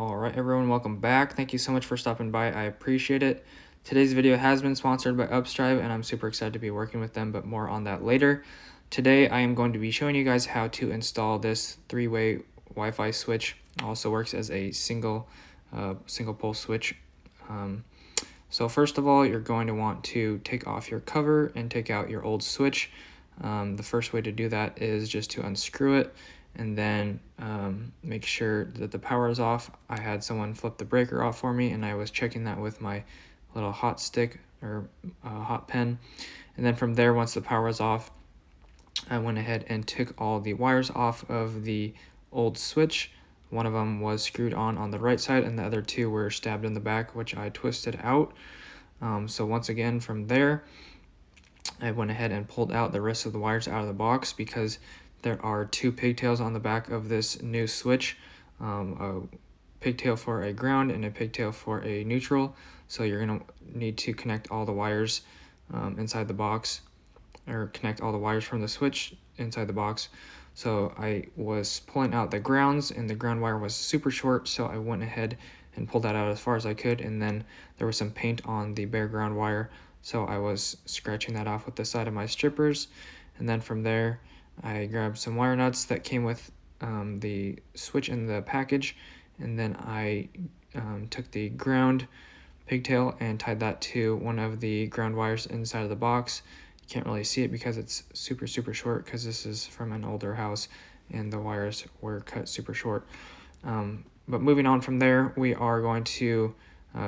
All right, everyone, welcome back. Thank you so much for stopping by. I appreciate it. Today's video has been sponsored by Upstrive, and I'm super excited to be working with them, but more on that later. Today, I am going to be showing you guys how to install this three-way Wi-Fi switch. It also works as a single pole switch. So first of all, you're going to want to take off your cover and take out your old switch. The first way to do that is just to unscrew it and then make sure that the power is off. I had someone flip the breaker off for me, and I was checking that with my little hot stick or hot pen. And then from there, once the power is off, I went ahead and took all the wires off of the old switch. One of them was screwed on the right side, and the other two were stabbed in the back, which I twisted out. So once again, from there, I went ahead and pulled out the rest of the wires out of the box because there are two pigtails on the back of this new switch, a pigtail for a ground and a pigtail for a neutral. So you're going to need to connect all the wires inside the box, or connect all the wires from the switch inside the box. So I was pulling out the grounds, and the ground wire was super short, so I went ahead and pulled that out as far as I could, and then there was some paint on the bare ground wire, so I was scratching that off with the side of my strippers. And then from there, I grabbed some wire nuts that came with the switch in the package, and then I took the ground pigtail and tied that to one of the ground wires inside of the box. You can't really see it because it's super short, because this is from an older house and the wires were cut super short. But moving on from there, we are going to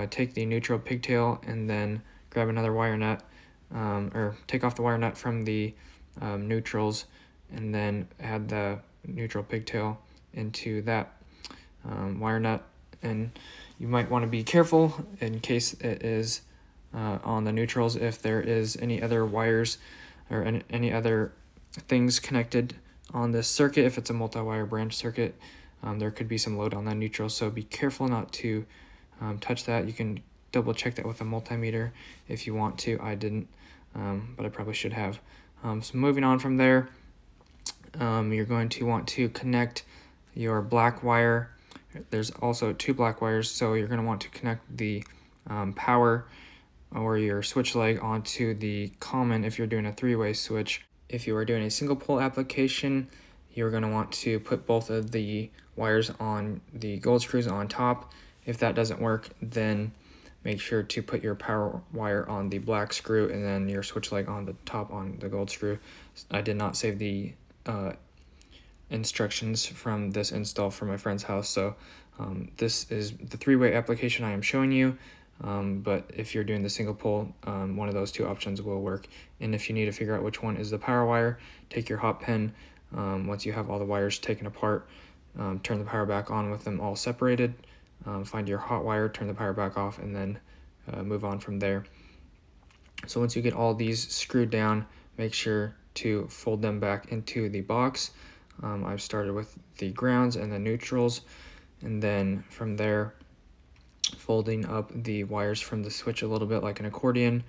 take the neutral pigtail and then grab another wire nut, or take off the wire nut from the neutrals, and then add the neutral pigtail into that wire nut. And you might want to be careful in case it is on the neutrals, if there is any other wires or any other things connected on this circuit. If it's a multi-wire branch circuit, there could be some load on that neutral, so be careful not to touch that. You can double check that with a multimeter if you want to. I didn't, but I probably should have. So moving on from there, you're going to want to connect your black wire. There's also two black wires, so you're going to want to connect the power or your switch leg onto the common if you're doing a three-way switch. If you are doing a single pole application, you're going to want to put both of the wires on the gold screws on top. If that doesn't work, then make sure to put your power wire on the black screw and then your switch leg on the top on the gold screw. I did not save the instructions from this install from my friend's house, so this is the three-way application I am showing you. But if you're doing the single pole, one of those two options will work. And if you need to figure out which one is the power wire, take your hot pen. Once you have all the wires taken apart, turn the power back on with them all separated. Find your hot wire, turn the power back off, and then move on from there. So once you get all these screwed down, make sure to fold them back into the box. I've started with the grounds and the neutrals, and then from there, folding up the wires from the switch a little bit like an accordion,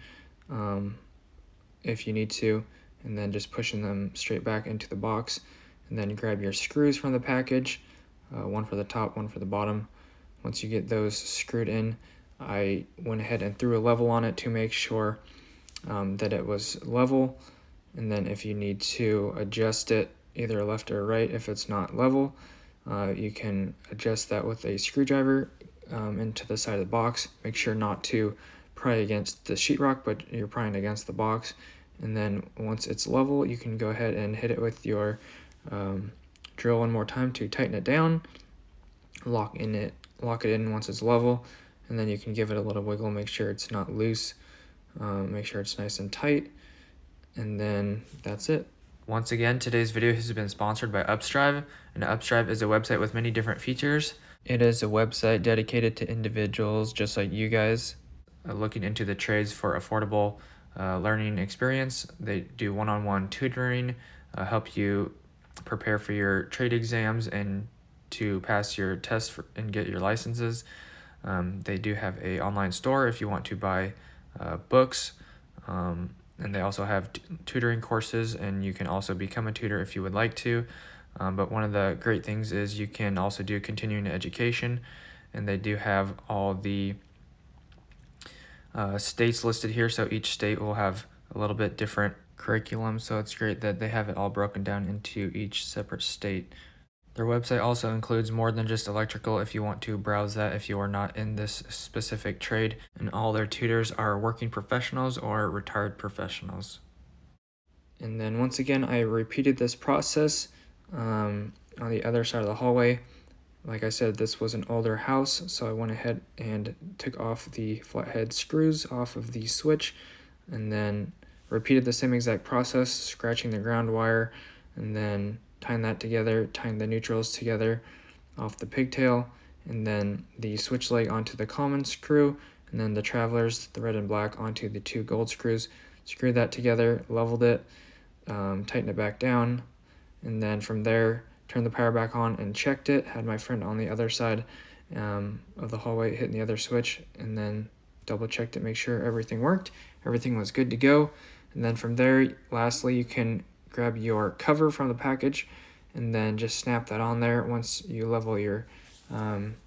if you need to, and then just pushing them straight back into the box. And then grab your screws from the package, one for the top, one for the bottom. Once you get those screwed in, I went ahead and threw a level on it to make sure that it was level. And then if you need to adjust it either left or right, if it's not level, you can adjust that with a screwdriver into the side of the box. Make sure not to pry against the sheetrock, but you're prying against the box. And then once it's level, you can go ahead and hit it with your drill one more time to tighten it down. Lock it in once it's level, and then you can give it a little wiggle, make sure it's not loose, make sure it's nice and tight, and then that's it. Once again, today's video has been sponsored by Upstrive, and Upstrive is a website with many different features. It is a website dedicated to individuals just like you guys looking into the trades for affordable learning experience. They do one-on-one tutoring, help you prepare for your trade exams and to pass your tests and get your licenses. They do have a online store if you want to buy books, and they also have tutoring courses, and you can also become a tutor if you would like to. But one of the great things is you can also do continuing education, and they do have all the states listed here, so each state will have a little bit different curriculum, so it's great that they have it all broken down into each separate state. Their website also includes more than just electrical if you want to browse that if you are not in this specific trade, and all their tutors are working professionals or retired professionals. And then once again, I repeated this process on the other side of the hallway. Like I said, this was an older house, so I went ahead and took off the flathead screws off of the switch, and then repeated the same exact process, scratching the ground wire, and then tying that together, tying the neutrals together off the pigtail, and then the switch leg onto the common screw, and then the travelers, the red and black, onto the 2 gold screws. Screwed that together, leveled it, tightened it back down, and then from there turned the power back on and checked it. Had my friend on the other side of the hallway hitting the other switch, and then double checked it, make sure everything worked. Everything was good to go. And then from there, lastly, you can grab your cover from the package and then just snap that on there once you level your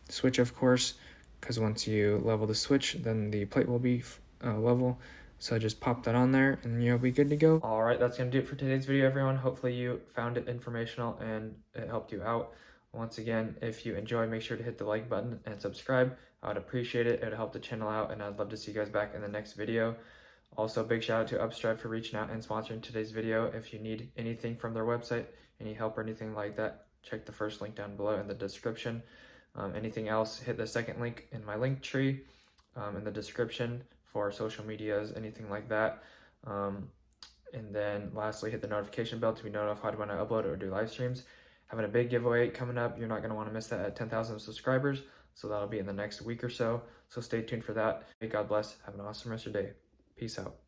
switch, of course, because once you level the switch, then the plate will be level. So just pop that on there and you'll be good to go. All right, that's going to do it for today's video, everyone. Hopefully you found it informational and it helped you out. Once again, if you enjoyed, make sure to hit the like button and subscribe. I would appreciate it. It would help the channel out, and I'd love to see you guys back in the next video. Also, big shout out to Upstrive for reaching out and sponsoring today's video. If you need anything from their website, any help or anything like that, check the first link down below in the description. Anything else, hit the second link in my link tree in the description for social medias, anything like that. And then lastly, hit the notification bell to be notified when I upload or do live streams. Having a big giveaway coming up. You're not going to want to miss that at 10,000 subscribers. So that'll be in the next week or so. So stay tuned for that. May God bless. Have an awesome rest of your day. Peace out.